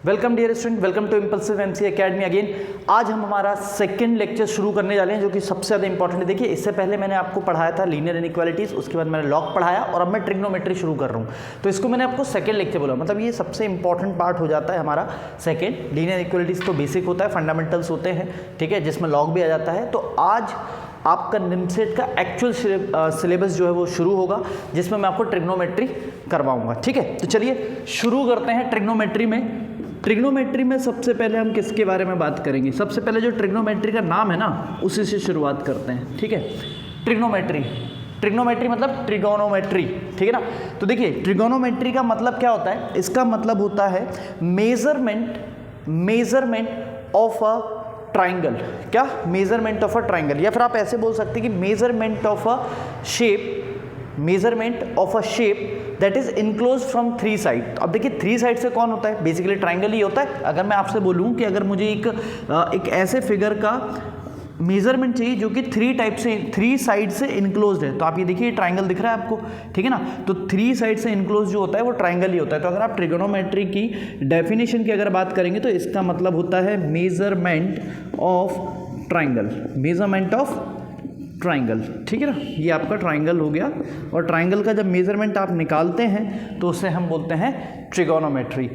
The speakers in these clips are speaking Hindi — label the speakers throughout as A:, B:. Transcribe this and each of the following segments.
A: Welcome dear student, welcome to impulsive MC academy again. आज हम हमारा सेकंड लेक्चर शुरू करने जा रहे हैं जो कि सबसे ज़्यादा इंपॉर्टेंट है। देखिए, इससे पहले मैंने आपको पढ़ाया था लीनियर इनइक्वालिटीज़, उसके बाद मैंने लॉग पढ़ाया और अब मैं ट्रिग्नोमेट्री शुरू कर रहा हूँ। तो इसको मैंने आपको सेकंड लेक्चर बोला, मतलब ये सबसे इंपॉर्टेंट पार्ट हो जाता है हमारा सेकंड। लीनियर इनइक्वालिटीज़ तो बेसिक होता है, फंडामेंटल्स होते हैं, ठीक है, जिसमें लॉग भी आ जाता है। तो आज आपका निमसेट का एक्चुअल सिलेबस जो है वो शुरू होगा, जिसमें मैं आपको ट्रिग्नोमेट्री करवाऊंगा, ठीक है। तो चलिए शुरू करते हैं ट्रिग्नोमेट्री में। ट्रिग्नोमेट्री में सबसे पहले हम किसके बारे में बात करेंगे? सबसे पहले जो ट्रिग्नोमेट्री का नाम है ना, उसी से शुरुआत करते हैं, ठीक है। ट्रिग्नोमेट्री मतलब ट्रिगोनोमेट्री, ठीक है ना। तो देखिए, ट्रिगोनोमेट्री का मतलब क्या होता है? इसका मतलब होता है मेजरमेंट ऑफ अ ट्राइंगल। क्या? मेजरमेंट ऑफ अ ट्राइंगल, या फिर आप ऐसे बोल सकते हैं कि measurement of a shape that is enclose from three side. अब देखिए, थ्री साइड से कौन होता है? बेसिकली ट्राइंगल ही होता है। अगर मैं आपसे बोलूं कि अगर मुझे एक ऐसे फिगर का मेजरमेंट चाहिए जो कि थ्री साइड से इनक्लोज्ड है, तो आप ये देखिए, ट्राइंगल दिख रहा है आपको, ठीक है ना। तो थ्री साइड से इनक्लोज जो होता है वो ट्राइंगल ही होता है। तो अगर आप ट्रिगोनोमेट्री की डेफिनेशन की अगर बात करेंगे तो इसका मतलब होता है मेजरमेंट ऑफ ट्राइंगल, ठीक है ना। ये आपका ट्राइंगल हो गया, और ट्राइंगल का जब मेजरमेंट आप निकालते हैं तो उसे हम बोलते हैं ट्रिगोनोमेट्री,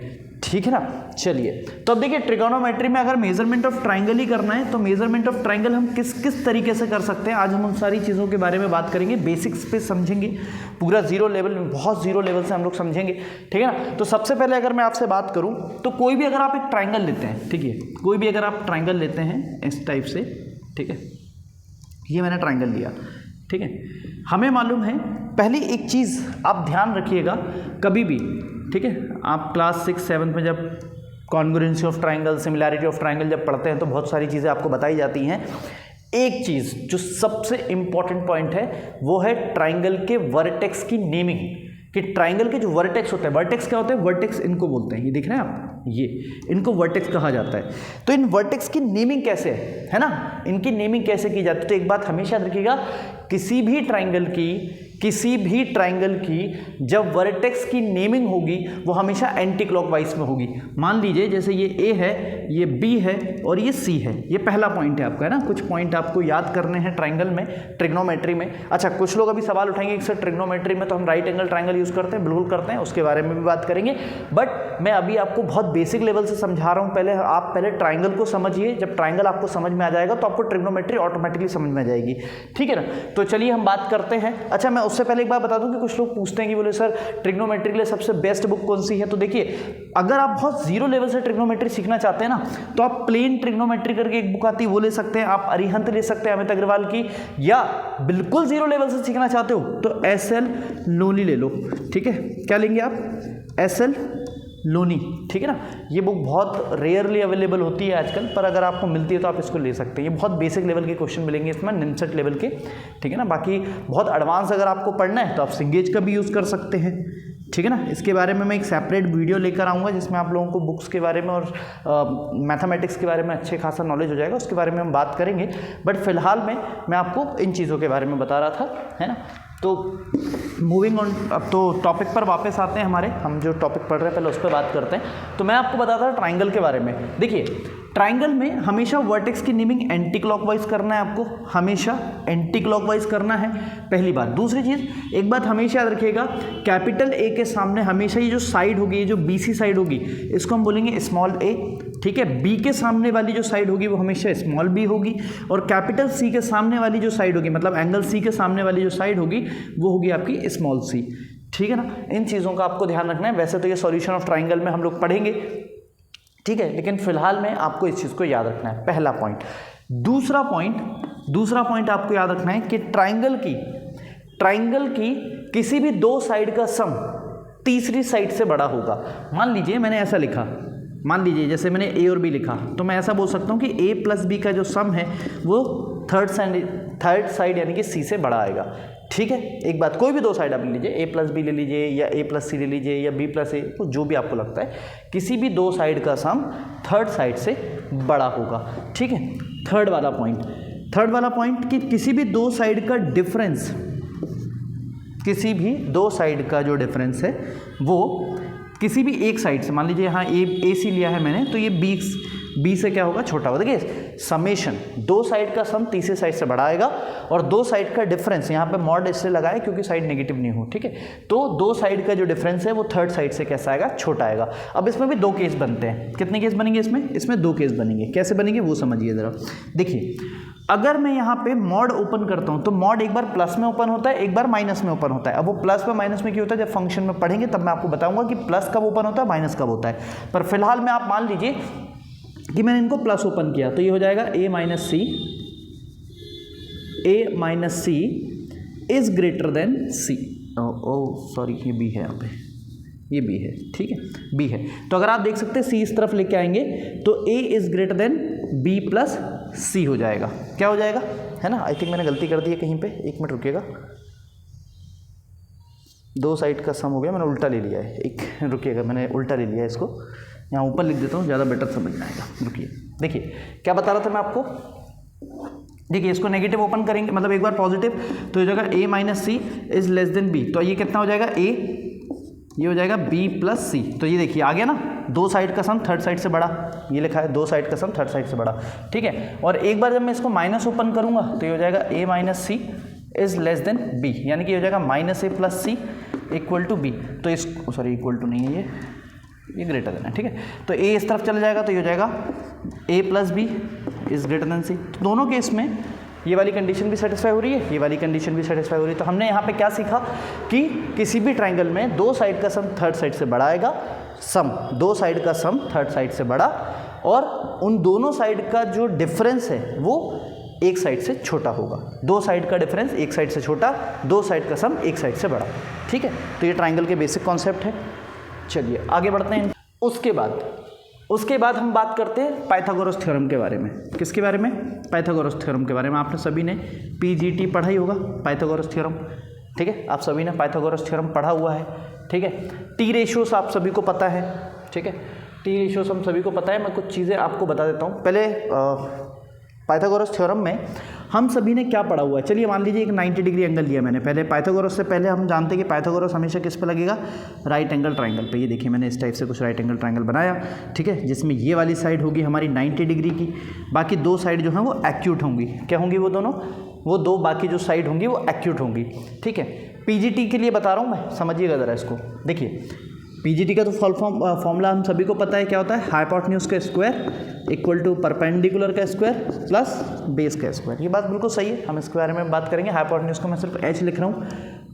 A: ठीक है ना। चलिए, तो अब देखिए, ट्रिगोनोमेट्री में अगर मेजरमेंट ऑफ ट्राइंगल ही करना है तो मेजरमेंट ऑफ ट्राइंगल हम किस तरीके से कर सकते हैं, आज हम उन सारी चीज़ों के बारे में बात करेंगे। बेसिक्स पे समझेंगे, पूरा जीरो लेवल में, बहुत जीरो लेवल से हम लोग समझेंगे, ठीक है ना। तो सबसे पहले अगर मैं आपसे बात करूं तो कोई भी अगर आप एक ट्राइंगल लेते हैं, ठीक है, कोई भी अगर आप ट्राइंगल लेते हैं इस टाइप से, ठीक है, ये मैंने ट्राइंगल लिया, ठीक है। हमें मालूम है, पहली एक चीज़ आप ध्यान रखिएगा कभी भी, ठीक है, आप क्लास 6-7 में जब congruency of triangle, similarity of triangle जब पढ़ते हैं तो बहुत सारी चीज़ें आपको बताई जाती हैं। एक चीज़ जो सबसे इंपॉर्टेंट पॉइंट है वो है ट्राइंगल के वर्टेक्स की नेमिंग, कि ट्राइंगल के जो वर्टेक्स होते हैं, वर्टेक्स क्या होते हैं? वर्टेक्स इनको बोलते हैं, ये देख रहे हैं आप, ये इनको वर्टेक्स कहा जाता है। तो इन वर्टेक्स की नेमिंग कैसे है ना, इनकी नेमिंग कैसे की जाती है? तो एक बात हमेशा याद रखिएगा, किसी भी ट्राइंगल की जब वर्टेक्स की नेमिंग होगी वो हमेशा एंटी क्लॉकवाइज में होगी। मान लीजिए जैसे ये ए है, ये बी है और ये सी है, ये पहला पॉइंट है आपका, है ना। कुछ पॉइंट आपको याद करने हैं ट्राइंगल में, ट्रिग्नोमेट्री में। अच्छा, कुछ लोग अभी सवाल उठाएंगे कि सर ट्रिग्नोमेट्री में तो हम राइट एंगल ट्राइंगल यूज़ करते हैं, बिल्कुल करते हैं, उसके बारे में भी बात करेंगे। बट मैं अभी आपको बहुत बेसिक लेवल से समझा रहा हूँ। आप पहले ट्राइंगल को समझिए, जब ट्राइंगल आपको समझ में आ जाएगा तो आपको ट्रिग्नोमेट्री ऑटोमेटिकली समझ में आ जाएगी, ठीक है ना। तो चलिए हम बात करते हैं। अच्छा, मैं उससे पहले एक बात बता दूं कि कुछ लोग पूछते हैं कि बोले सर ट्रिग्नोमेट्री के लिए सबसे बेस्ट बुक कौन सी है? तो देखिए, अगर आप बहुत जीरो लेवल से ट्रिग्नोमेट्री सीखना चाहते हैं ना, तो आप प्लेन ट्रिग्नोमेट्री करके एक बुक आती है वो ले सकते हैं, आप अरिहंत ले सकते हैं अमित अग्रवाल की, या बिल्कुल जीरो लेवल से सीखना चाहते हो तो एस.एल. लोनी ले लो, ठीक है। क्या लेंगे आप? एस.एल. लोनी, ठीक है ना। ये बुक बहुत रेयरली अवेलेबल होती है आजकल, पर अगर आपको मिलती है तो आप इसको ले सकते हैं। ये बहुत बेसिक लेवल के क्वेश्चन मिलेंगे इसमें, निमसेट लेवल के, ठीक है ना। बाकी बहुत एडवांस अगर आपको पढ़ना है तो आप सिंगेज का भी यूज़ कर सकते हैं, ठीक है ना। इसके बारे में मैं एक सेपरेट वीडियो लेकर आऊँगा जिसमें आप लोगों को बुक्स के बारे में और मैथमेटिक्स के बारे में अच्छे खासा नॉलेज हो जाएगा, उसके बारे में हम बात करेंगे। बट फिलहाल में मैं आपको इन चीज़ों के बारे में बता रहा था, है ना। तो मूविंग ऑन, अब तो टॉपिक पर वापस आते हैं हमारे, हम जो टॉपिक पढ़ रहे हैं पहले उस पर बात करते हैं। तो मैं आपको बताता था ट्राइंगल के बारे में। देखिए, ट्राइंगल में हमेशा वर्टेक्स की नेमिंग एंटी क्लॉकवाइज करना है, आपको हमेशा एंटी क्लॉकवाइज करना है, पहली बात। दूसरी चीज़, एक बात हमेशा याद रखिएगा, कैपिटल ए के सामने हमेशा ये जो साइड होगी, ये जो बीसी साइड होगी, इसको हम बोलेंगे स्मॉल ए, ठीक है। बी के सामने वाली जो साइड होगी वो हमेशा स्मॉल बी होगी, और कैपिटल सी के सामने वाली जो साइड होगी, मतलब एंगल सी के सामने वाली जो साइड होगी वो होगी आपकी स्मॉल सी, ठीक है ना। इन चीज़ों का आपको ध्यान रखना है। वैसे तो ये सॉल्यूशन ऑफ ट्राइंगल में हम लोग पढ़ेंगे, ठीक है, लेकिन फिलहाल में आपको इस चीज़ को याद रखना है, पहला पॉइंट। दूसरा पॉइंट आपको याद रखना है कि ट्राइंगल की किसी भी दो साइड का सम तीसरी साइड से बड़ा होगा। मान लीजिए मैंने ऐसा लिखा, मान लीजिए जैसे मैंने ए और बी लिखा, तो मैं ऐसा बोल सकता हूँ कि ए प्लस बी का जो सम है वो थर्ड साइड यानी कि सी से बड़ा आएगा, ठीक है। एक बात, कोई भी दो साइड आप ले लीजिए, ए प्लस बी ले लीजिए या ए प्लस सी ले लीजिए या बी प्लस ए, तो जो भी आपको लगता है, किसी भी दो साइड का सम थर्ड साइड से बड़ा होगा, ठीक है। थर्ड वाला पॉइंट कि किसी भी दो साइड का डिफरेंस, किसी भी दो साइड का जो डिफरेंस है वो किसी भी एक साइड से, मान लीजिए यहाँ ए सी लिया है मैंने, तो ये बी से क्या होगा, छोटा होगा। देखिए समेशन, दो साइड का सम तीसरे साइड से बड़ा आएगा, और दो साइड का डिफरेंस, यहाँ पे मॉड इसलिए लगाए क्योंकि साइड नेगेटिव नहीं हो, ठीक है। तो दो साइड का जो डिफरेंस है वो थर्ड साइड से कैसा आएगा, छोटा आएगा। अब इसमें भी दो केस बनते हैं। कितने केस बनेंगे इसमें दो केस बनेंगे। कैसे बनेंगे वो समझिए ज़रा। देखिए अगर मैं यहाँ पे मॉड ओपन करता हूँ तो मॉड एक बार प्लस में ओपन होता है, एक बार माइनस में ओपन होता है। अब वो प्लस में माइनस में क्यों होता है, जब फंक्शन में पढ़ेंगे तब मैं आपको बताऊंगा कि प्लस कब ओपन होता है, माइनस कब होता है। पर फिलहाल में आप मान लीजिए कि मैंने इनको प्लस ओपन किया, तो ये हो जाएगा a minus C is greater than C. Sorry ये b है, यहाँ पे ये b है, ठीक है, b है। तो अगर आप देख सकते हैं c इस तरफ लेके आएंगे तो a is greater then b plus c हो जाएगा। क्या हो जाएगा, है ना। आई थिंक मैंने गलती कर दी है कहीं पे, एक मिनट रुकिएगा। दो साइड का सम हो गया, मैंने उल्टा ले लिया है, एक रुकिएगा, मैंने उल्टा ले लिया है इसको। यहाँ ऊपर लिख देता हूँ, ज़्यादा बेटर समझ में आएगा। रुकिए, देखिए क्या बता रहा था मैं आपको। देखिए इसको नेगेटिव ओपन करेंगे, मतलब एक बार पॉजिटिव, तो ये जगह a minus C is less than b, तो ये कितना हो जाएगा a, ये हो जाएगा b प्लस सी। तो ये देखिए आ गया ना, दो साइड का सम थर्ड साइड से बड़ा, ये लिखा है दो साइड का सम थर्ड साइड से बड़ा, ठीक है। और एक बार जब मैं इसको माइनस ओपन करूँगा तो ये हो जाएगा a minus C is less than b, यानी कि हो जाएगा minus a plus C equal to b। तो इस सॉरी इक्वल टू नहीं है, ये ग्रेटर देन है, ठीक है। तो a इस तरफ चला जाएगा तो ये हो जाएगा a plus B is greater than C. तो दोनों केस में ये वाली कंडीशन भी सेटिस्फाई हो रही है, ये वाली कंडीशन भी सेटिस्फाई हो रही है। तो हमने यहाँ पे क्या सीखा कि किसी भी ट्राइंगल में दो साइड का सम थर्ड साइड से बड़ा आएगा, दो साइड का सम थर्ड साइड से बड़ा, और उन दोनों साइड का जो डिफरेंस है वो एक साइड से छोटा होगा। दो साइड का डिफरेंस एक साइड से छोटा, दो साइड का सम एक साइड से बड़ा, ठीक है। तो ये ट्राइंगल के बेसिक कॉन्सेप्ट है। चलिए आगे बढ़ते हैं। उसके बाद हम बात करते हैं पाइथागोरस थ्योरम के बारे में। किसके बारे में, पाइथागोरस थ्योरम के बारे में। आपने सभी ने पीजीटी पढ़ा ही होगा, पाइथागोरस थ्योरम, ठीक है। आप सभी ने पाइथागोरस थ्योरम पढ़ा हुआ है, ठीक है। टी रेशियोस आप सभी को पता है, ठीक है। टी रेशियोस हम सभी को पता है। मैं कुछ चीज़ें आपको बता देता हूँ। पहले पाइथागोरस थ्योरम में हम सभी ने क्या पढ़ा हुआ है। चलिए मान लीजिए एक 90 डिग्री एंगल लिया मैंने। पहले पाइथागोरस से पहले हम जानते हैं कि पाइथागोरस हमेशा किस पे लगेगा, राइट एंगल ट्राइंगल पे। ये देखिए मैंने इस टाइप से कुछ राइट एंगल ट्राइंगल बनाया, ठीक है, जिसमें ये वाली साइड होगी हमारी 90 डिग्री की, बाकी दो साइड जो हैं वो एक्यूट होंगी। क्या होंगी वो दोनों, वो दो बाकी जो साइड होंगी वो एक्यूट होंगी, ठीक है। पीजीटी के लिए बता रहा हूँ मैं, समझिएगा ज़रा इसको। देखिए पीजीटी का तो फॉर्मूला हम सभी को पता है, क्या होता है, हाइपोटेन्यूज का स्क्वायर इक्वल टू परपेंडिकुलर का स्क्वायर प्लस बेस का स्क्वायर। ये बात बिल्कुल सही है, हम इसके बारे में बात करेंगे। हाइपोटेन्यूज को मैं सिर्फ एच लिख रहा हूँ,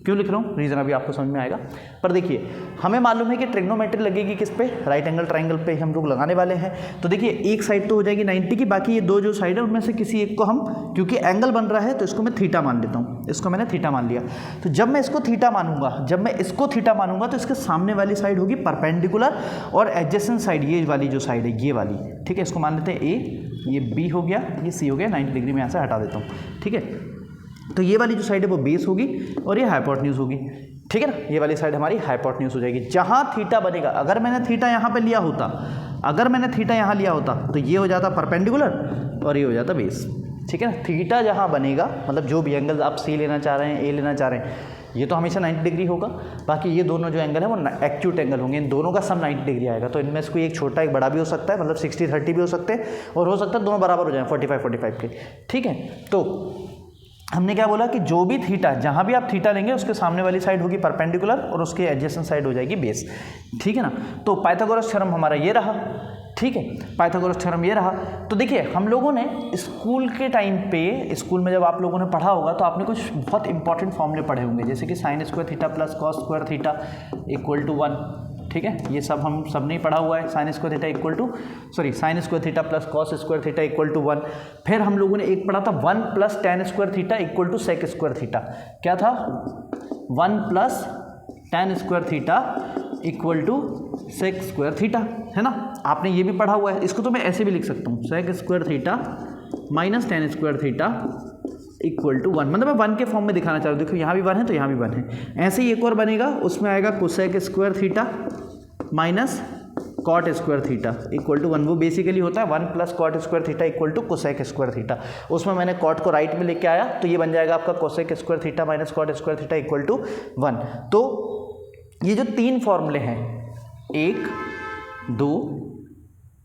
A: क्यों लिख रहा हूँ, रीज़न अभी आपको समझ में आएगा। पर देखिए हमें मालूम है कि ट्रिग्नोमेट्री लगेगी किस पे, राइट एंगल ट्राइंगल पे हम लोग लगाने वाले हैं। तो देखिए एक साइड तो हो जाएगी 90 की, बाकी ये दो जो साइड है उनमें से किसी एक को हम, क्योंकि एंगल बन रहा है तो इसको मैं थीटा मान लेता हूँ। इसको मैंने थीटा मान लिया। तो जब मैं इसको थीटा मानूंगा, तो इसके सामने वाली साइड होगी परपेंडिकुलर, और एडजेसेंट साइड ये वाली जो साइड है ये वाली, ठीक है। इसको मान लेते हैं ए, ये बी हो गया, ये सी हो गया। 90 डिग्री में यहाँ से हटा देता हूँ, ठीक है। तो ये वाली जो साइड है वो बेस होगी और ये हाइपोटेन्यूज होगी, ठीक है ना। ये वाली साइड हमारी हाइपोटेन्यूज हो जाएगी। जहाँ थीटा बनेगा, अगर मैंने थीटा यहाँ पे लिया होता, तो ये हो जाता परपेंडिकुलर और ये हो जाता बेस, ठीक है ना। थीटा जहाँ बनेगा, मतलब जो भी एंगल आप सी लेना चाह रहे हैं, ए लेना चाह रहे हैं, ये तो हमेशा 90 डिग्री होगा। बाकी ये दोनों जो एंगल है वो एक्यूट एंगल होंगे, इन दोनों का सम 90 डिग्री आएगा। तो इनमें से कोई एक छोटा एक बड़ा भी हो सकता है, मतलब 60-30 भी हो सकते हैं, और हो सकता है दोनों बराबर हो जाए 45-45 के, ठीक है। तो हमने क्या बोला कि जो भी थीटा, जहाँ भी आप थीटा लेंगे उसके सामने वाली साइड होगी परपेंडिकुलर और उसके एडजेसेंट साइड हो जाएगी बेस, ठीक है ना। तो पाइथागोरस थ्योरम हमारा ये रहा, ठीक है। पाइथागोरस थ्योरम ये रहा। तो देखिए हम लोगों ने स्कूल के टाइम पे, स्कूल में जब आप लोगों ने पढ़ा होगा तो आपने कुछ बहुत इंपॉर्टेंट फॉर्मूले पढ़े होंगे, जैसे कि sine square theta plus cos square theta equal to 1, ठीक है। ये सब हम सब ने पढ़ा हुआ है। Sine square theta plus cos square theta equal to 1। फिर हम लोगों ने एक पढ़ा था 1 plus tan square theta equal to sec square theta. क्या था, 1 plus tan square theta equal to sec square theta, है ना। आपने ये भी पढ़ा हुआ है। इसको तो मैं ऐसे भी लिख सकता हूँ, sec square theta minus tan square theta equal to 1, मतलब मैं 1 के फॉर्म में दिखाना चाह रहा हूँ। देखो यहाँ भी 1 है तो यहाँ भी 1 है। ऐसे ही एक और बनेगा, उसमें आएगा cosec square theta minus cot square theta equal to 1। वो बेसिकली होता है 1 plus cot square theta equal to cosec square theta. उसमें मैंने कॉट को राइट में लेके आया तो ये बन जाएगा आपका cosec square theta minus cot square theta equal to 1। तो ये जो तीन फॉर्मूले हैं 1, 2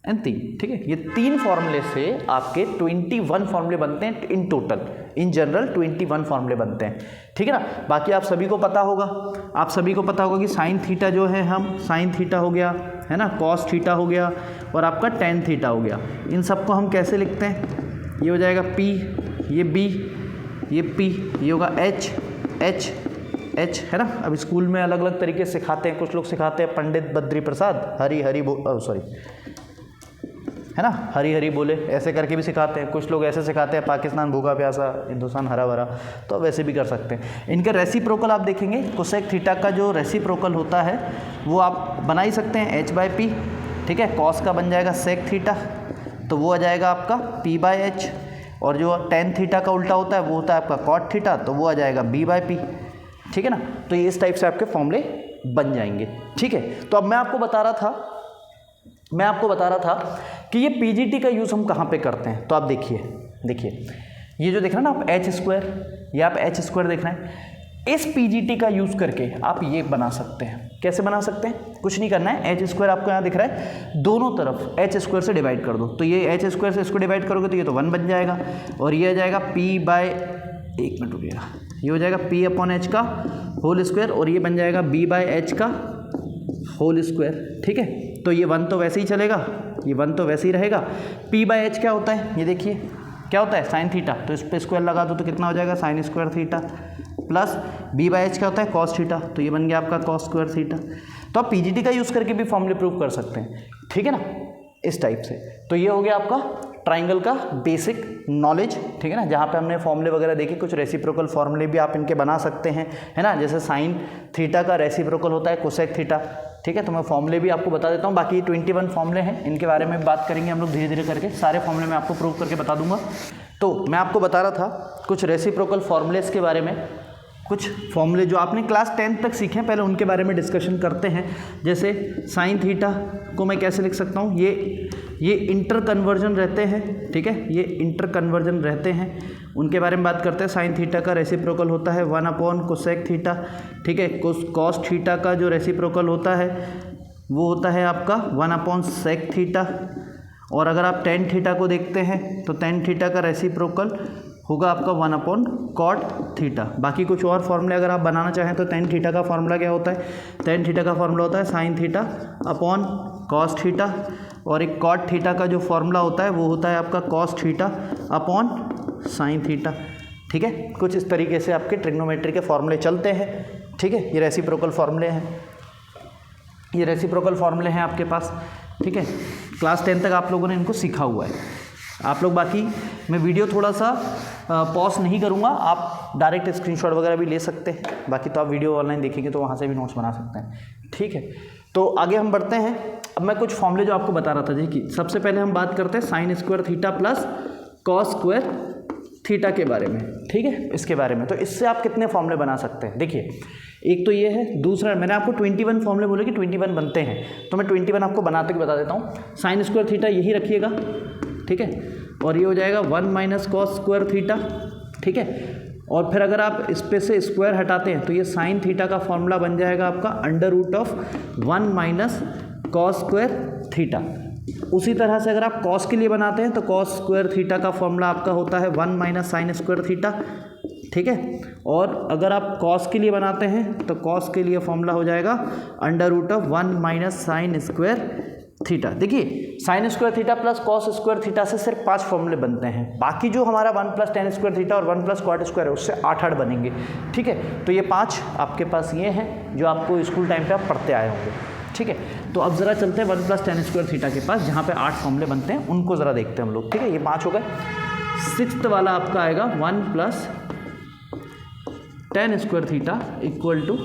A: एंड 3, ठीक है। ये 3 फॉर्मूले से आपके 21 फॉर्मूले बनते हैं इन टोटल, इन जनरल 21 फॉर्मूले बनते हैं, ठीक है ना। बाकी आप सभी को पता होगा, कि साइन थीटा जो है, हम साइन थीटा हो गया है ना, कॉस थीटा हो गया और आपका टेन थीटा हो गया। इन सबको हम कैसे लिखते हैं, ये हो जाएगा P, ये B, ये P, ये होगा H है ना। अब स्कूल में अलग अलग तरीके से सिखाते हैं, कुछ लोग सिखाते हैं पंडित बद्री प्रसाद हरी हरी है ना, हरी हरी बोले, ऐसे करके भी सिखाते हैं। कुछ लोग ऐसे सिखाते हैं पाकिस्तान भूखा प्यासा हिंदुस्तान हरा भरा, तो वैसे भी कर सकते हैं। इनके रेसिप्रोकल आप देखेंगे, कोसेक थीटा का जो रेसिप्रोकल होता है वो आप बना ही सकते हैं H/P, ठीक है। कॉस का बन जाएगा सेक थीटा, तो वो आ जाएगा आपका P/H, और जो टेन थीटा का उल्टा होता है वो होता है आपका कॉट थीटा, तो वो आ जाएगा B/P, ठीक है ना। तो ये इस टाइप से आपके फॉर्मूले बन जाएंगे, ठीक है। तो अब मैं आपको बता रहा था कि ये पीजीटी का यूज़ हम कहाँ पे करते हैं। तो आप देखिए ये जो देख रहे हैं ना आप H², ये आप H² देख रहे हैं, इस पीजीटी का यूज़ करके आप ये बना सकते हैं। कैसे बना सकते हैं, कुछ नहीं करना है, H² आपको यहाँ दिख रहा है, दोनों तरफ H² से डिवाइड कर दो, तो ये H² से इसको डिवाइड करोगे तो ये तो 1 बन जाएगा, और ये आ जाएगा एक मिनट रुकिएगा, ये हो जाएगा P/H का होल स्क्वायर, और ये बन जाएगा B/H का होल स्क्वायर, ठीक है। तो ये 1 तो वैसे ही चलेगा, ये 1 तो वैसे ही रहेगा। P/H क्या होता है, ये देखिए क्या होता है, साइन थीटा, तो इस पर स्क्वायर लगा दो तो कितना हो जाएगा, sign square theta, plus B/H क्या होता है, कॉस थीटा, तो ये बन गया आपका कॉस स्क्वायर थीटा। तो आप पीजीटी का यूज़ करके भी फॉर्मूले प्रूव कर सकते हैं, ठीक है ना, इस टाइप से। तो ये हो गया आपका ट्राइंगल का बेसिक नॉलेज, ठीक है ना, जहाँ पे हमने फॉर्मूले वगैरह देखे। कुछ रेसिप्रोकल फॉर्मूले भी आप इनके बना सकते हैं, है ना, जैसे साइन थीटा का रेसिप्रोकल होता है कोसेक थीटा, ठीक है। तो मैं फॉर्मूले भी आपको बता देता हूँ, बाकी 21 फॉर्मूले हैं, इनके बारे में बात करेंगे हम लोग धीरे धीरे करके, सारे फॉर्मूले मैं आपको प्रूव करके बता दूंगा। तो मैं आपको बता रहा था कुछ रेसिप्रोकल फॉर्मूलेस के बारे में, कुछ फॉर्मूले जो आपने क्लास 10 तक सीखे हैं, पहले उनके बारे में डिस्कशन करते हैं। जैसे साइन थीटा को मैं कैसे लिख सकता हूँ, ये इंटर कन्वर्जन रहते हैं, ठीक है, ये इंटर कन्वर्जन रहते हैं, उनके बारे में बात करते हैं। साइन थीटा का रेसिप्रोकल होता है 1 कोसेक थीटा, ठीक है। कॉस थीटा का जो रेसिप्रोकल होता है वो होता है आपका 1 सेक थीटा, और अगर आप टेन थीटा को देखते हैं तो टेन थीटा का रेसिप्रोकल होगा आपका 1 कॉट थीटा। बाकी कुछ और फॉर्मूले अगर आप बनाना चाहें तो टेन थीटा का फॉर्मूला क्या होता है, टेन थीटा का फॉर्मूला होता है sine theta upon cos theta, और एक कॉट थीटा का जो फॉर्मूला होता है वो होता है आपका cos theta upon sine theta, ठीक है। कुछ इस तरीके से आपके ट्रिग्नोमेट्री के फॉर्मूले चलते हैं, ठीक है। ये रेसिप्रोकल फॉर्मूले हैं, ये रेसिप्रोकल फॉर्मूले हैं आपके पास, ठीक है। क्लास 10 तक आप लोगों ने इनको सीखा हुआ है। आप लोग बाकी मैं वीडियो थोड़ा सा पॉज नहीं करूँगा, आप डायरेक्ट स्क्रीनशॉट वगैरह भी ले सकते हैं, बाकी तो आप वीडियो ऑनलाइन देखेंगे तो वहाँ से भी नोट्स बना सकते हैं, ठीक है। तो आगे हम बढ़ते हैं। अब मैं कुछ फॉर्मूले जो आपको बता रहा था, देखिए सबसे पहले हम बात करते हैं sign square theta plus cos square theta के बारे में, ठीक है, इसके बारे में। तो इससे आप कितने फॉर्मूले बना सकते हैं, देखिए एक तो ये है, दूसरा मैंने आपको 21 फॉर्मूले बोले कि 21 बनते हैं, तो मैं 21 आपको बनाते हुए बता देता हूँ। साइन स्क्वायर थीटा यही रखिएगा, ठीक है, और ये हो जाएगा 1 कॉस स्क्वायर थीटा, ठीक है। और फिर अगर आप इस पे से स्क्वायर हटाते हैं तो ये साइन थीटा का फॉर्मूला बन जाएगा आपका √1 कॉस स्क्वायर थीटा। उसी तरह से अगर आप कॉस के लिए बनाते हैं तो कॉस स्क्वायर थीटा का फॉर्मूला आपका होता है 1 साइन स्क्वायर थीटा, ठीक है। और अगर आप कॉस के लिए बनाते हैं तो कॉस के लिए फॉर्मूला हो जाएगा √1 साइन स्क्वायर थीटा। देखिए sign square theta plus cos square theta से सिर्फ 5 फॉर्मूले बनते हैं, बाकी जो हमारा 1 टेन स्क्वायर थीटा और 1 कॉट स्क्वायर है उससे 8 बनेंगे, ठीक है। तो ये 5 आपके पास ये हैं जो आपको स्कूल टाइम पे आप पढ़ते आए होंगे, ठीक है। तो अब ज़रा चलते हैं 1 टेन स्क्वायर थीटा के पास, जहाँ पे 8 फॉर्मूले बनते हैं, उनको ज़रा देखते हैं हम लोग, ठीक है। ये 5 हो गए। 6th वाला आपका आएगा 1 tan square theta equal to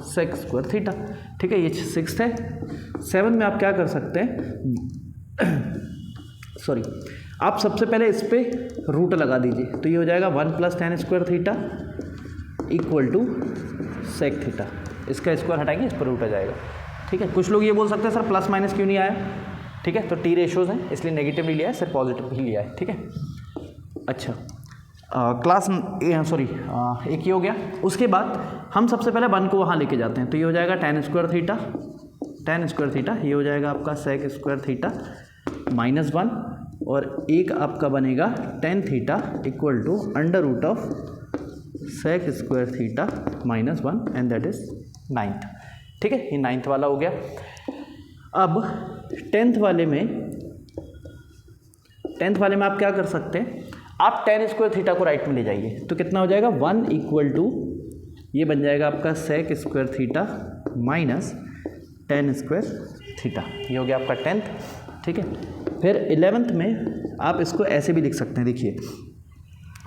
A: sec square theta, ठीक है, ये 6th है। 7 में आप क्या कर सकते हैं सॉरी, आप सबसे पहले इस पर रूट लगा दीजिए, तो ये हो जाएगा 1 tan square theta equal to sec theta. इसका स्क्वायर हटाएंगे, इस पर रूट आ जाएगा, ठीक है। कुछ लोग ये बोल सकते हैं सर प्लस माइनस क्यों नहीं आया, ठीक है, तो टी रेशोज़ हैं इसलिए नेगेटिव नहीं लिया है, सिर्फ पॉजिटिव ही लिया है, ठीक है। अच्छा एक ही हो गया। उसके बाद हम सबसे पहले 1 को वहाँ लेके जाते हैं, तो ये हो जाएगा ten square theta tan square theta, ये हो जाएगा आपका सेक स्क्वायर थीटा माइनस 1, और एक आपका बनेगा tan theta equal to under root of sec square theta minus 1 and that is 9th। ठीक है, ये 9th वाला हो गया। अब 10th वाले में आप क्या कर सकते हैं, आप टेन स्क्वायर थीटा को राइट में ले जाइए तो कितना हो जाएगा 1 इक्वल टू ये बन जाएगा आपका sec square theta minus tan square theta, ये हो गया आपका 10th। ठीक है, फिर 11th में आप इसको ऐसे भी लिख सकते हैं, देखिए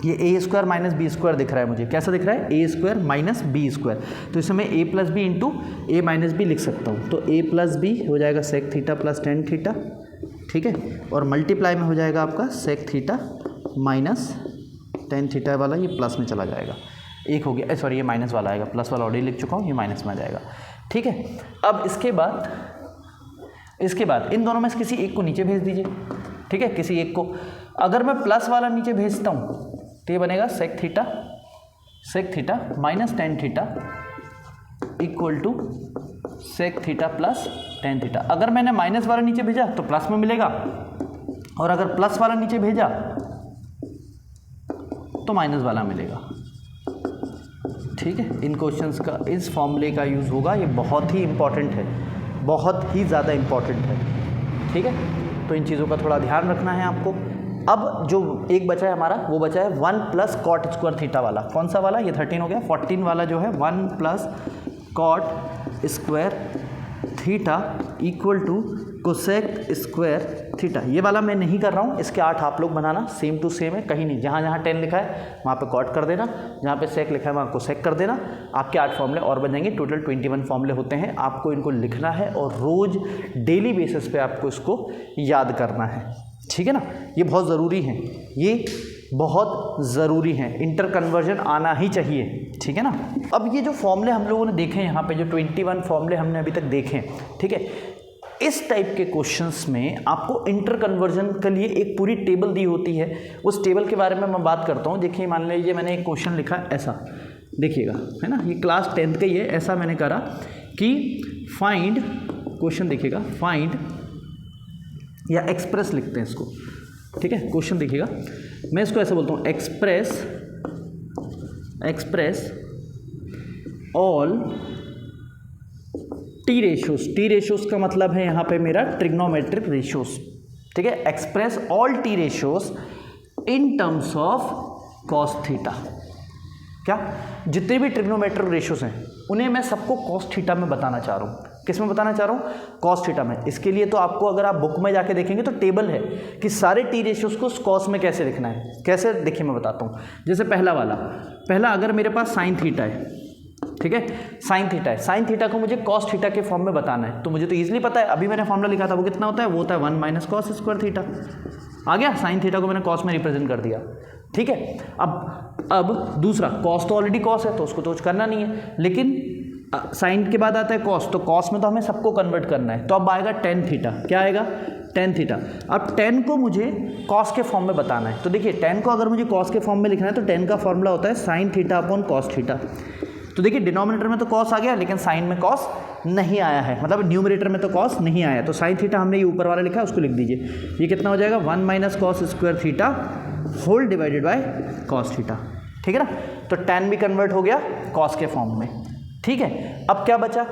A: ये A square minus B square दिख रहा है मुझे, कैसा दिख रहा है, A square minus B square, तो इसे मैं A plus B into A minus B लिख सकता हूँ, तो ए प्लस बी हो जाएगा sec theta plus tan theta. ठीक है, और मल्टीप्लाई में हो जाएगा आपका sec theta minus tan theta वाला, ये प्लस में चला जाएगा, एक हो गया, सॉरी ये माइनस वाला आएगा, प्लस वाला ऑलरेडी लिख चुका हूँ, ये माइनस में आ जाएगा। ठीक है, अब इसके बाद इन दोनों में से किसी एक को नीचे भेज दीजिए। ठीक है, किसी एक को, अगर मैं प्लस वाला नीचे भेजता हूँ तो ये बनेगा sec theta minus tan theta equal to sec theta plus tan theta. अगर मैंने माइनस वाला नीचे भेजा तो प्लस में मिलेगा, और अगर प्लस वाला नीचे भेजा तो माइनस वाला मिलेगा। ठीक है, इन क्वेश्चंस का इस फॉर्मूले का यूज़ होगा, ये बहुत ही इंपॉर्टेंट है, बहुत ही ज़्यादा इंपॉर्टेंट है। ठीक है, तो इन चीज़ों का थोड़ा ध्यान रखना है आपको। अब जो एक बचा है हमारा, वो बचा है 1 प्लस कॉट स्क्वायर थीटा वाला। कौन सा वाला, ये 13 हो गया। 14 वाला जो है 1 plus cot square theta equal to cosec square theta. ये वाला मैं नहीं कर रहा हूँ, इसके 8 आप लोग बनाना, सेम टू सेम है, कहीं नहीं, जहाँ जहाँ 10 लिखा है वहाँ पे कॉट कर देना, जहाँ पे सेक लिखा है वहाँ कोसेक कर देना। आपके 8 फॉर्मूले और बन जाएंगे, टोटल 21 फॉर्मूले होते हैं। आपको इनको लिखना है और रोज़ डेली बेसिस पे आपको इसको याद करना है। ठीक है ना, ये बहुत ज़रूरी है, ये बहुत ज़रूरी है, इंटर कन्वर्जन आना ही चाहिए। ठीक है ना, अब ये जो फॉर्मूले हम लोगों ने देखे हैं यहाँ पे, जो 21 फॉर्मूले हमने अभी तक देखे हैं, ठीक है, इस टाइप के क्वेश्चंस में आपको इंटर कन्वर्जन के लिए एक पूरी टेबल दी होती है। उस टेबल के बारे में मैं बात करता हूँ। देखिए, मान लीजिए मैंने एक क्वेश्चन लिखा ऐसा, देखिएगा, है ना, ये क्लास 10th का ही है। ऐसा मैंने करा कि फाइंड, क्वेश्चन देखिएगा, फाइंड या एक्सप्रेस लिखते हैं इसको। ठीक है, क्वेश्चन देखिएगा, मैं इसको ऐसे बोलता हूँ, एक्सप्रेस ऑल टी रेशियोज का मतलब है यहाँ पे मेरा ट्रिग्नोमेट्रिक रेशियोज। ठीक है, express all T ratios in terms of cos theta. क्या, जितने भी ट्रिग्नोमेट्रिक रेशियोज हैं उन्हें मैं सबको कॉस थीटा में बताना चाह रहा हूँ। किस में बताना चाह रहा हूँ, कॉस थीटा में। इसके लिए तो आपको, अगर आप बुक में जाके देखेंगे तो टेबल है कि सारे टी रेशियोज को कॉस में कैसे लिखना है। कैसे, देखिए मैं बताता हूँ। जैसे पहला अगर मेरे पास साइन थीटा है, ठीक है, साइन थीटा है, साइन थीटा को मुझे कॉस थीटा के फॉर्म में बताना है, तो मुझे तो ईजिली पता है, अभी मैंने फॉर्मूला लिखा था, वो कितना होता है, वो होता है 1 माइनस कॉस स्क्वायर थीटा। आ गया, साइन थीटा को मैंने कॉस में रिप्रेजेंट कर दिया। ठीक है, अब दूसरा, कॉस तो ऑलरेडी कॉस है तो उसको तो कुछ करना नहीं है, लेकिन साइन के बाद आता है कॉस, तो कॉस में तो हमें सबको कन्वर्ट करना है, तो अब आएगा टेन थीटा। क्या आएगा, टेन थीटा। अब 10 को मुझे कॉस के फॉर्म में बताना है, तो देखिए 10 को अगर मुझे कॉस के फॉर्म में लिखना है तो 10 का फॉर्मूला होता है sine theta upon cos theta. तो देखिए डिनोमिनेटर में तो कॉस आ गया, लेकिन साइन में कॉस नहीं आया है, मतलब न्यूमरेटर में तो कॉस नहीं आया, तो साइन थीटा हमने ये ऊपर वाला लिखा है उसको लिख दीजिए। ये कितना हो जाएगा, 1 minus cos square theta whole divided by cos theta. ठीक है ना, तो tan भी कन्वर्ट हो गया कॉस के फॉर्म में। ठीक है, अब क्या बचा,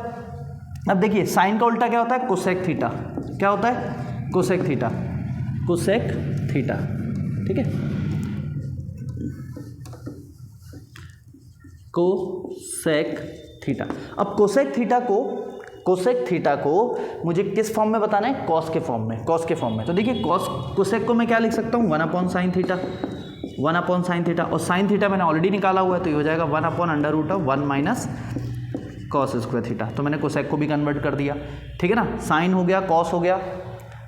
A: अब देखिए साइन का उल्टा क्या होता है, कोसेक थीटा। क्या होता है, कोसेक थीटा, कोसेक थीटा। ठीक है, कोसेक थीटा। अब कोसेक थीटा को मुझे किस फॉर्म में बताना है, कॉस के फॉर्म में, कॉस के फॉर्म में। तो देखिए कोसेक को मैं क्या लिख सकता हूँ, 1 upon sine theta, 1 upon sine theta, और साइन थीटा मैंने ऑलरेडी निकाला हुआ है, तो ये हो जाएगा 1 upon under root of 1 minus cos square theta. तो मैंने कोसेक को भी कन्वर्ट कर दिया। ठीक है ना, साइन हो गया, कॉस हो गया,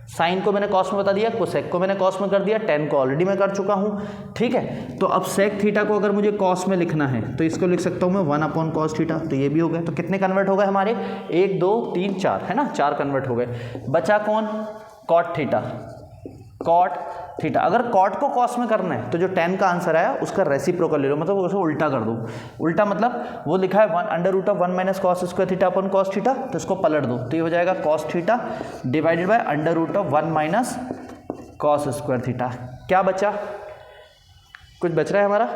A: साइन को मैंने कॉस में बता दिया, कोसेक को मैंने कॉस में कर दिया, tan को ऑलरेडी मैं कर चुका हूँ। ठीक है, तो अब सेक थीटा को अगर मुझे कॉस में लिखना है तो इसको लिख सकता हूँ मैं 1 अपॉन कॉस थीटा। तो ये भी हो गया, तो कितने कन्वर्ट हो गए हमारे, 1 2 3 4, है ना, 4 कन्वर्ट हो गए। बचा कौन, कॉट थीटा। Cot theta. अगर कॉट को कॉस में करना है तो जो tan का आंसर आया उसका रेसिप्रोकल ले लो, मतलब उसे उल्टा कर दो। उल्टा मतलब वो लिखा है √1 माइनस कॉस स्क्वायर थीटा अपन कॉस थीटा, तो इसको पलट दो तो ये हो जाएगा cos theta divided by √1 minus cos square theta. क्या बचा, कुछ बच रहा है हमारा,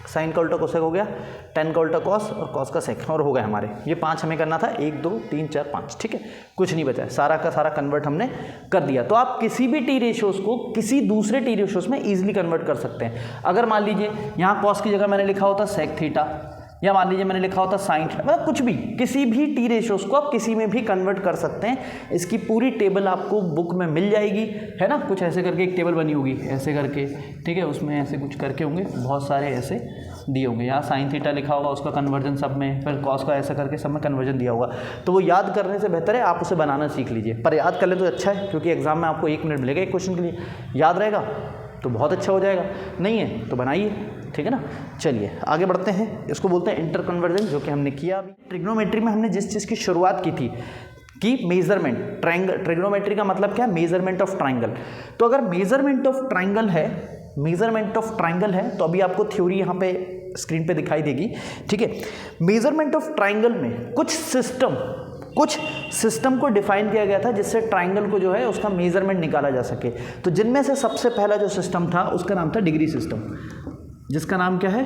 A: साइन का उल्टा कोसेक हो गया, tan का उल्टा कॉस और कॉस का सेक, और हो गए हमारे ये 5 हमें करना था, 1 2 3 4 5, ठीक है, कुछ नहीं बचा है, सारा का सारा कन्वर्ट हमने कर दिया। तो आप किसी भी टी रेशियोज को किसी दूसरे टी रेशियोज में ईजिली कन्वर्ट कर सकते हैं। अगर मान लीजिए यहाँ कॉस की जगह मैंने लिखा होता सेक थीटा, या मान लीजिए मैंने लिखा होता साइन थीटा, मतलब कुछ भी, किसी भी टी रेशियोज को आप किसी में भी कन्वर्ट कर सकते हैं। इसकी पूरी टेबल आपको बुक में मिल जाएगी, है ना, कुछ ऐसे करके एक टेबल बनी होगी ऐसे करके, ठीक है, उसमें ऐसे कुछ करके होंगे, बहुत सारे ऐसे दिए होंगे, यहाँ साइन थीटा लिखा होगा उसका कन्वर्जन सब में, फिर कॉस का ऐसा करके सब में कन्वर्जन दिया होगा। तो वो याद करने से बेहतर है आप उसे बनाना सीख लीजिए, पर याद कर ले तो अच्छा है, क्योंकि एग्जाम में आपको 1 मिनट मिलेगा एक क्वेश्चन के लिए, याद रहेगा तो बहुत अच्छा हो जाएगा, नहीं है तो बनाइए, ठीक है ना। चलिए आगे बढ़ते हैं, इसको बोलते हैं इंटर कन्वर्जन, जो कि हमने किया अभी। ट्रिग्नोमेट्री में हमने जिस चीज़ की शुरुआत की थी कि मेजरमेंट, ट्रिग्नोमेट्री का मतलब क्या है, मेजरमेंट ऑफ ट्राइंगल। तो अगर मेजरमेंट ऑफ ट्राइंगल है, मेजरमेंट ऑफ ट्राइंगल है तो अभी आपको थ्योरी यहाँ पे स्क्रीन पे दिखाई देगी, ठीक है। मेजरमेंट ऑफ ट्राइंगल में कुछ सिस्टम को डिफाइन किया गया था जिससे ट्राइंगल को जो है उसका मेजरमेंट निकाला जा सके। तो जिनमें से सबसे पहला जो सिस्टम था उसका नाम था डिग्री सिस्टम, जिसका नाम क्या है,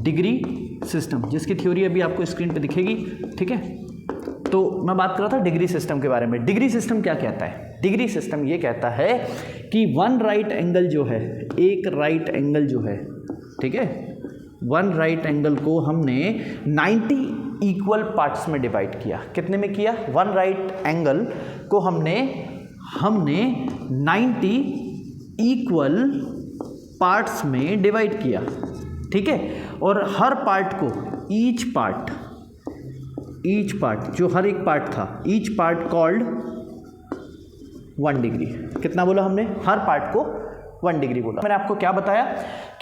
A: डिग्री सिस्टम, जिसकी थ्योरी अभी आपको स्क्रीन पे दिखेगी, ठीक है। तो मैं बात कर रहा था डिग्री सिस्टम के बारे में। डिग्री सिस्टम क्या कहता है, डिग्री सिस्टम ये कहता है कि वन राइट एंगल जो है, एक राइट एंगल जो है, ठीक है, वन राइट एंगल को हमने 90 इक्वल पार्ट्स में डिवाइड किया। कितने में किया, वन राइट एंगल को हमने 90 इक्वल पार्ट्स में डिवाइड किया, ठीक है। और हर पार्ट को ईच पार्ट जो हर एक पार्ट था, ईच पार्ट कॉल्ड 1 डिग्री। कितना बोला हमने, हर पार्ट को 1 डिग्री बोला। मैंने आपको क्या बताया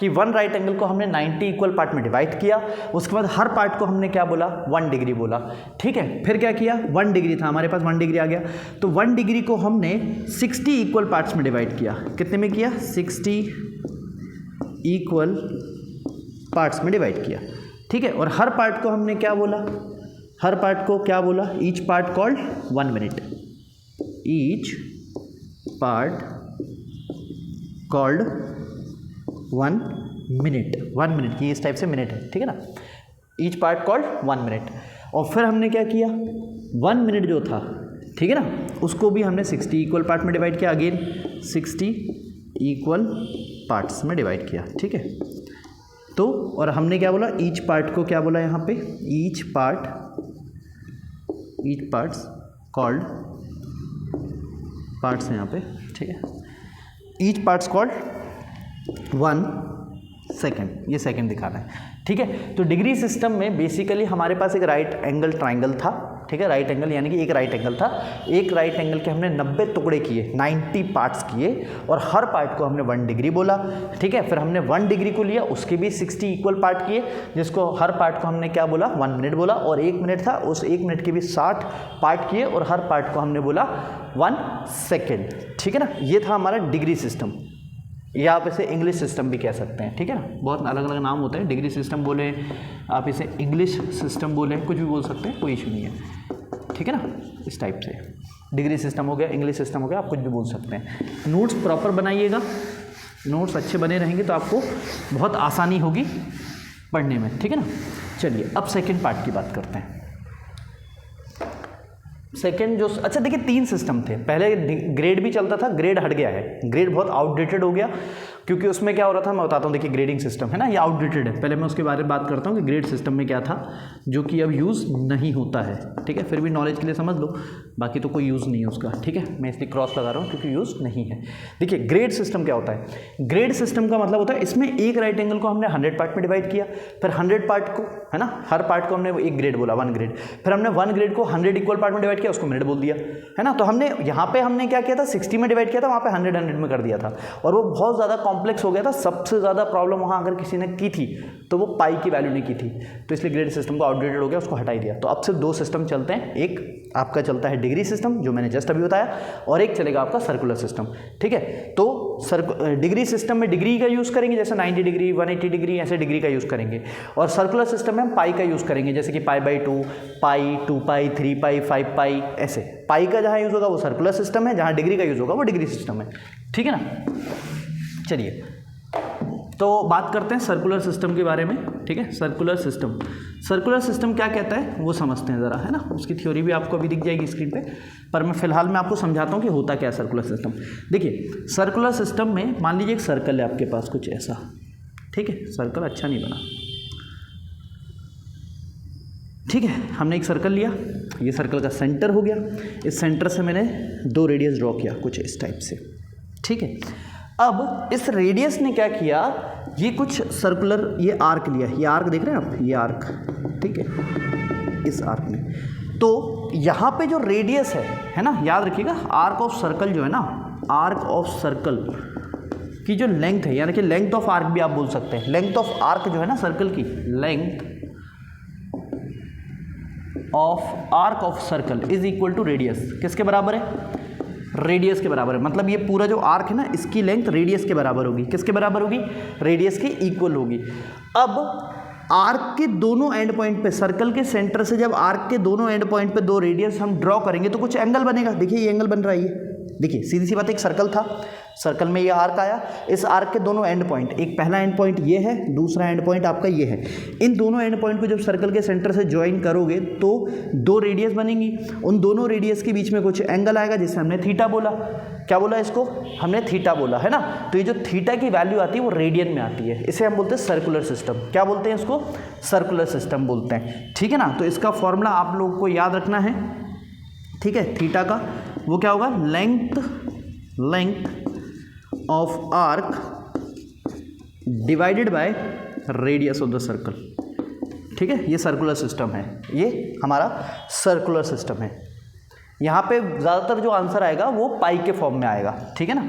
A: कि वन राइट एंगल को हमने 90 इक्वल पार्ट में डिवाइड किया, उसके बाद हर पार्ट को हमने क्या बोला, 1 डिग्री बोला, ठीक है। फिर क्या किया, 1 डिग्री था हमारे पास, 1 डिग्री आ गया, तो 1 डिग्री को हमने 60 इक्वल पार्ट्स में डिवाइड किया। कितने में किया, 60 इक्वल पार्ट्स में डिवाइड किया, ठीक है। और हर पार्ट को हमने क्या बोला, हर पार्ट को क्या बोला, each part called 1 minute, each part called 1 minute, 1 minute, ये इस टाइप से मिनट है, ठीक है ना, ईच पार्ट कॉल्ड 1 मिनट। और फिर हमने क्या किया, 1 मिनट जो था, ठीक है ना, उसको भी हमने 60 इक्वल पार्ट में डिवाइड किया, अगेन 60 इक्वल पार्ट्स में डिवाइड किया, ठीक है। तो और हमने क्या बोला, ईच पार्ट को क्या बोला यहाँ पे, ईच पार्ट्स कॉल्ड, पार्ट्स हैं यहाँ पे, ठीक है, ईच पार्ट्स कॉल्ड 1 सेकेंड, ये सेकेंड दिखाना है, ठीक है। तो डिग्री सिस्टम में बेसिकली हमारे पास एक राइट एंगल ट्राइंगल था, ठीक है, राइट एंगल यानी कि एक राइट एंगल था, एक राइट एंगल के हमने 90 टुकड़े किए, 90 पार्ट्स किए, और हर पार्ट को हमने 1 डिग्री बोला, ठीक है। फिर हमने 1 डिग्री को लिया, उसके भी 60 इक्वल पार्ट किए, जिसको हर पार्ट को हमने क्या बोला, 1 मिनट बोला, और 1 मिनट था, उस 1 मिनट के भी 60 पार्ट किए, और हर पार्ट को हमने बोला 1 सेकेंड, ठीक है ना। ये था हमारा डिग्री सिस्टम, या आप इसे इंग्लिश सिस्टम भी कह सकते हैं, ठीक है ना, बहुत अलग अलग नाम होते हैं, डिग्री सिस्टम बोले, आप इसे इंग्लिश सिस्टम बोले, कुछ भी बोल सकते हैं, कोई इशू नहीं है, ठीक है ना। इस टाइप से डिग्री सिस्टम हो गया, इंग्लिश सिस्टम हो गया, आप कुछ भी बोल सकते हैं। नोट्स प्रॉपर बनाइएगा, नोट्स अच्छे बने रहेंगे तो आपको बहुत आसानी होगी पढ़ने में, ठीक है ना। चलिए अब सेकेंड पार्ट की बात करते हैं। सेकेंड जो, अच्छा देखिए 3 सिस्टम थे, पहले ग्रेड भी चलता था, ग्रेड हट गया है, ग्रेड बहुत आउटडेटेड हो गया, क्योंकि उसमें क्या हो रहा था मैं बताता हूँ। देखिए ग्रेडिंग सिस्टम है ना, ये आउटडेटेड है, पहले मैं उसके बारे में बात करता हूँ कि ग्रेड सिस्टम में क्या था जो कि अब यूज़ नहीं होता है, ठीक है। फिर भी नॉलेज के लिए समझ लो, बाकी तो कोई यूज़ नहीं है उसका, ठीक है, मैं इसलिए क्रॉस लगा रहा हूँ क्योंकि यूज़ नहीं है। देखिए ग्रेड सिस्टम क्या होता है, ग्रेड सिस्टम का मतलब होता है इसमें एक राइट एंगल को हमने 100 पार्ट में डिवाइड किया, फिर 100 पार्ट को, है ना, हर पार्ट को हमने एक ग्रेड बोला, 1 ग्रेड, फिर हमने 1 ग्रेड को 100 इक्वल पार्ट में डिवाइड किया, किया, उसको मिनट बोल दिया, है ना। तो हमने यहाँ पे हमने क्या किया था, 60 में डिवाइड किया था, वहाँ पे 100 में कर दिया था, और वो बहुत ज़्यादा कॉम्प्लेक्स हो गया था। सबसे ज़्यादा प्रॉब्लम वहाँ अगर किसी ने की थी तो वो पाई की वैल्यू नहीं की थी, तो इसलिए ग्रेड सिस्टम को आउटडेटेड हो गया, उसको हटा ही दिया। तो अब सिर्फ 2 सिस्टम चलते हैं, एक आपका चलता है डिग्री सिस्टम जो मैंने जस्ट अभी बताया, और एक चलेगा आपका सर्कुलर सिस्टम, ठीक है। तो डिग्री सिस्टम में डिग्री का यूज़ करेंगे, जैसे 90 डिग्री 180 डिग्री ऐसे डिग्री का यूज़ करेंगे, और सर्कुलर सिस्टम में हम पाई का यूज़ करेंगे, जैसे कि पाई/2, पाई, 2 पाई, 3 पाई, 5 पाई, ऐसे। पाई का जहाँ यूज़ होगा वो सर्कुलर सिस्टम है, जहाँ डिग्री का यूज़ होगा वो डिग्री सिस्टम है, ठीक है ना। चलिए तो बात करते हैं सर्कुलर सिस्टम के बारे में, ठीक है। सर्कुलर सिस्टम क्या कहता है वो समझते हैं ज़रा, है ना। उसकी थ्योरी भी आपको अभी दिख जाएगी स्क्रीन पे, पर मैं फिलहाल मैं आपको समझाता हूँ कि होता क्या है सर्कुलर सिस्टम। देखिए सर्कुलर सिस्टम में मान लीजिए एक सर्कल है आपके पास कुछ ऐसा, ठीक है। सर्कल अच्छा नहीं बना, ठीक है। हमने एक सर्कल लिया, ये सर्कल का सेंटर हो गया, इस सेंटर से मैंने 2 रेडियस ड्रॉ किया कुछ इस टाइप से, ठीक है। अब इस रेडियस ने क्या किया, ये कुछ सर्कुलर ये आर्क लिया, ये आर्क देख रहे हैं आप, ये आर्क, ठीक है। इस आर्क में तो यहाँ पे जो रेडियस है ना, याद रखिएगा आर्क ऑफ सर्कल जो है ना, आर्क ऑफ सर्कल की जो लेंथ है, यानी कि लेंथ ऑफ आर्क भी आप बोल सकते हैं, लेंथ ऑफ आर्क जो है ना सर्कल की, length of arc of circle is equal to radius, किसके बराबर है, रेडियस के बराबर है। मतलब ये पूरा जो आर्क है ना, इसकी लेंथ रेडियस के बराबर होगी, किसके बराबर होगी, रेडियस के इक्वल होगी। अब आर्क के दोनों एंड पॉइंट पे, सर्कल के सेंटर से जब आर्क के दोनों एंड पॉइंट पे 2 रेडियस हम ड्रॉ करेंगे तो कुछ एंगल बनेगा। देखिए ये एंगल बन रहा है, ये देखिए सीधी सी बात, एक सर्कल था, सर्कल में ये आर्क आया, इस आर्क के दोनों एंड पॉइंट, एक पहला एंड पॉइंट ये है, दूसरा एंड पॉइंट आपका ये है, इन दोनों एंड पॉइंट को जब सर्कल के सेंटर से ज्वाइन करोगे तो 2 रेडियस बनेंगी, उन दोनों रेडियस के बीच में कुछ एंगल आएगा जिसे हमने थीटा बोला। क्या बोला इसको, हमने थीटा बोला, है ना। तो ये जो थीटा की वैल्यू आती है वो रेडियन में आती है, इसे हम बोलते हैं सर्कुलर सिस्टम। क्या बोलते हैं इसको, सर्कुलर सिस्टम बोलते हैं, ठीक है ना। तो इसका फॉर्मूला आप लोगों को याद रखना है, ठीक है। थीटा का वो क्या होगा, length of arc divided by radius of the circle, ठीक है। ये सर्कुलर सिस्टम है, ये हमारा सर्कुलर सिस्टम है। यहाँ पे ज़्यादातर जो आंसर आएगा वो पाई के फॉर्म में आएगा, ठीक है ना।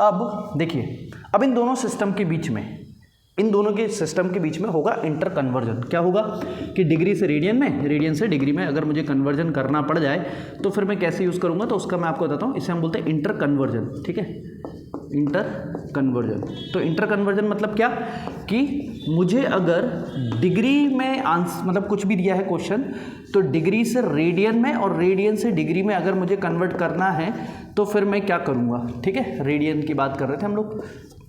A: अब देखिए, अब इन दोनों सिस्टम के बीच में, इन दोनों के सिस्टम के बीच में होगा इंटर कन्वर्जन। क्या होगा कि डिग्री से रेडियन में, रेडियन से डिग्री में अगर मुझे कन्वर्जन करना पड़ जाए तो फिर मैं कैसे यूज़ करूँगा, तो उसका मैं आपको बताता हूँ। इसे हम बोलते हैं इंटर कन्वर्जन, ठीक है, इंटर कन्वर्जन। तो इंटर कन्वर्जन मतलब क्या कि मुझे अगर डिग्री में मतलब कुछ भी दिया है क्वेश्चन, तो डिग्री से रेडियन में और रेडियन से डिग्री में अगर मुझे कन्वर्ट करना है तो फिर मैं क्या करूँगा, ठीक है। रेडियन की बात कर रहे थे हम लोग,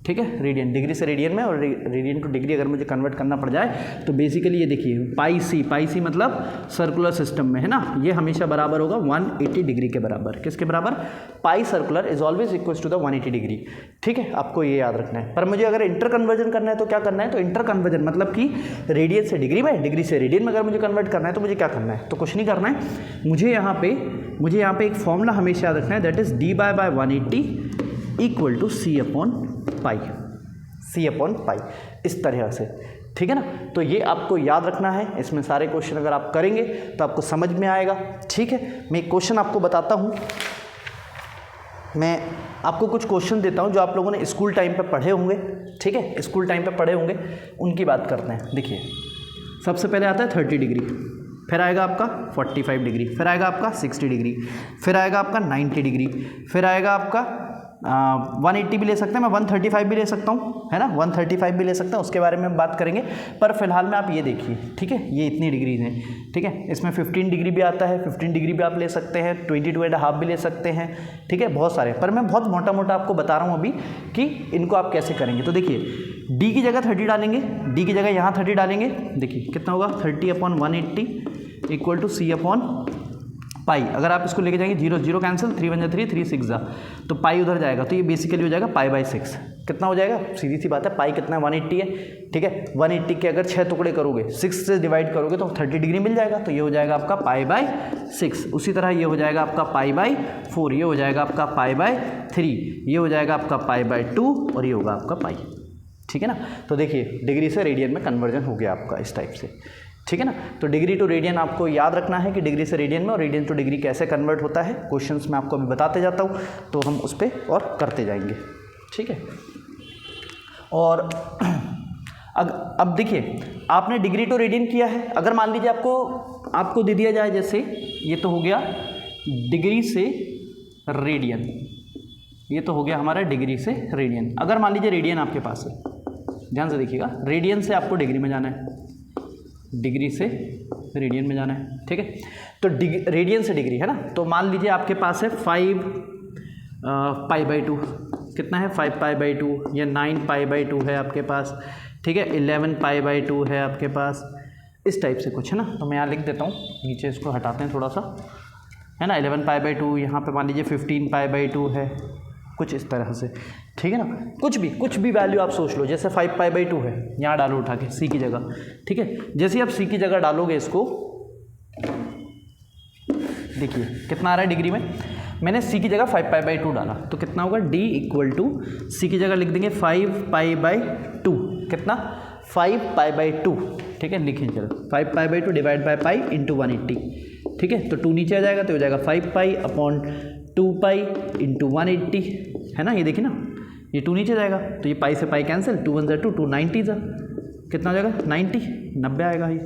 A: ठीक है। रेडियन, डिग्री से रेडियन में और रेडियन टू डिग्री अगर मुझे कन्वर्ट करना पड़ जाए तो बेसिकली ये देखिए पाई सी मतलब सर्कुलर सिस्टम में, है ना, ये हमेशा बराबर होगा 180 डिग्री के बराबर। किसके बराबर, pi circular is always equal to the 180 degree, ठीक है। आपको ये याद रखना है। पर मुझे अगर इंटर कन्वर्जन करना है तो क्या करना है, तो इंटर कन्वर्जन मतलब कि रेडियन से डिग्री में, डिग्री से रेडियन में अगर मुझे कन्वर्ट करना है तो मुझे क्या करना है, तो कुछ नहीं करना है। मुझे यहाँ पे एक फॉर्मूला हमेशा याद रखना है, that is D by 180 equal to C upon pi, इस तरह से, ठीक है ना। तो ये आपको याद रखना है, इसमें सारे क्वेश्चन अगर आप करेंगे तो आपको समझ में आएगा, ठीक है। मैं एक क्वेश्चन आपको बताता हूँ, मैं आपको कुछ क्वेश्चन देता हूँ जो आप लोगों ने स्कूल टाइम पे पढ़े होंगे, ठीक है, स्कूल टाइम पे पढ़े होंगे, उनकी बात करते हैं। देखिए सबसे पहले आता है 30 डिग्री, फिर आएगा आपका 45 डिग्री, फिर आएगा आपका 60 डिग्री, फिर आएगा आपका 90 डिग्री, फिर आएगा आपका 180 भी ले सकते हैं, मैं 135 भी ले सकता हूँ, है ना, 135 भी ले सकते हैं, उसके बारे में हम बात करेंगे। पर फिलहाल में आप ये देखिए, ठीक है, ये इतनी डिग्री हैं, ठीक है। इसमें 15 डिग्री भी आता है, 15 डिग्री भी आप ले सकते हैं, 22.5 भी ले सकते हैं, ठीक है, बहुत सारे। पर मैं बहुत मोटा मोटा आपको बता रहा हूँ अभी कि इनको आप कैसे करेंगे। तो देखिए डी की जगह 30 डालेंगे, डी की जगह यहाँ 30 डालेंगे, देखिए कितना होगा 30/180 equal to C upon pi. अगर आप इसको लेके जाएंगे 0 0 कैंसिल, 3 1 3 3 6 तो पाई उधर जाएगा, तो ये बेसिकली हो जाएगा पाई/6। कितना हो जाएगा, सीधी सी बात है, पाई कितना है 180 है, ठीक है। 180 के अगर 6 टुकड़े करोगे, 6 से डिवाइड करोगे तो 30 डिग्री मिल जाएगा, तो ये हो जाएगा आपका पाई/6। उसी तरह ये हो जाएगा आपका पाई/4, ये हो जाएगा आपका पाई/3, ये हो जाएगा आपका पाई/2 और ये होगा आपका पाई, ठीक है ना। तो देखिए डिग्री से रेडियन में कन्वर्जन हो गया आपका इस टाइप से, ठीक है ना। तो डिग्री टू रेडियन आपको याद रखना है कि डिग्री से रेडियन में और रेडियन टू डिग्री कैसे कन्वर्ट होता है। क्वेश्चंस मैं आपको अभी बताते जाता हूँ, तो हम उस पर और करते जाएंगे, ठीक है। और अब देखिए, आपने डिग्री टू रेडियन किया है। अगर मान लीजिए आपको दे दिया जाए, जैसे ये तो हो गया डिग्री से रेडियन, ये तो हो गया हमारा डिग्री से रेडियन। अगर मान लीजिए रेडियन आपके पास है, ध्यान से देखिएगा, रेडियन से आपको डिग्री में जाना है, डिग्री से रेडियन में जाना है, ठीक है। तो रेडियन से डिग्री है ना, तो मान लीजिए आपके पास है 5 पाई/2, कितना है 5 पाई/2, या 9 पाई/2 है आपके पास, ठीक है, 11 पाई/2 है आपके पास, इस टाइप से कुछ है ना। तो मैं यहाँ लिख देता हूँ, नीचे इसको हटाते हैं थोड़ा सा, है ना, 11 पाई/2, यहाँ पे मान लीजिए 15 पाई/2 है, कुछ इस तरह से, ठीक है ना। कुछ भी वैल्यू आप सोच लो, जैसे 5 पाई/2 है, यहाँ डालो उठा के सी की जगह, ठीक है। जैसे ही आप सी की जगह डालोगे इसको, देखिए कितना आ रहा है डिग्री में, मैंने सी की जगह 5 पाई/2 डाला, तो कितना होगा, डी इक्वल टू सी की जगह लिख देंगे 5 पाई/2, कितना 5 पाई/2, ठीक है। लिखिए चलो 5 पाई/2 डिवाइड बाई पाई इंटू 180, ठीक है। तो 2 नीचे आ जाएगा तो हो जाएगा 5 पाई अपॉन 2 पाई इंटू 180, है ना। ये देखिए ना, ये 2 नीचे जाएगा तो ये पाई से पाई कैंसिल, 2 1 2 2 90 सा, कितना हो जाएगा 90 आएगा ये।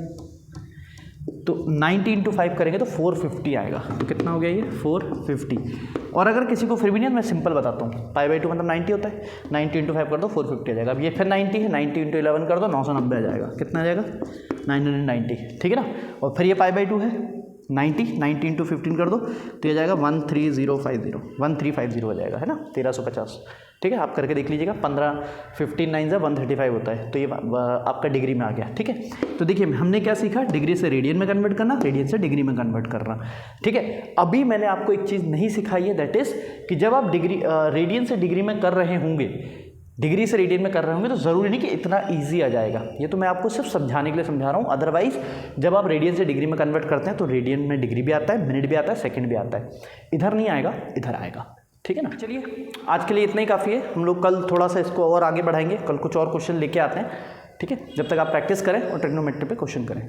A: तो 90 इंटू 5 करेंगे तो 450 आएगा, तो कितना हो गया ये 450। और अगर किसी को फिर भी नहीं, मैं सिंपल बताता हूँ, पाई/2 मतलब 90 होता है, 90 इंटू 5 कर दो 450 आ जाएगा। अब ये फिर 90 है, 90 इंटू 11 कर दो 990 आ जाएगा, कितना आ जाएगा 990, ठीक है ना। और फिर ये पाई/2 है, 90 इंटू 15 कर दो तो ये जाएगा 1350 आ जाएगा, है ना, 1350, ठीक है। आप करके देख लीजिएगा, 15 9 से 135 होता है, तो ये आपका डिग्री में आ गया, ठीक है। तो देखिए हमने क्या सीखा, डिग्री से रेडियन में कन्वर्ट करना, रेडियन से डिग्री में कन्वर्ट करना, ठीक है। अभी मैंने आपको एक चीज़ नहीं सिखाई है, दैट इज़ कि जब आप रेडियन से डिग्री में कर रहे होंगे, डिग्री से रेडियन में कर रहे होंगे, तो ज़रूरी नहीं कि इतना इजी आ जाएगा। ये तो मैं आपको सिर्फ समझाने के लिए समझा रहा हूँ। अदरवाइज जब आप रेडियन से डिग्री में कन्वर्ट करते हैं तो रेडियन में डिग्री भी आता है, मिनट भी आता है, सेकंड भी आता है, इधर नहीं आएगा, इधर आएगा, ठीक है ना। चलिए आज के लिए इतना ही काफ़ी है, हम लोग कल थोड़ा सा इसको और आगे बढ़ाएंगे, कल कुछ और क्वेश्चन लेके आते हैं, ठीक है। जब तक आप प्रैक्टिस करें और ट्रिग्नोमेट्री पे क्वेश्चन करें।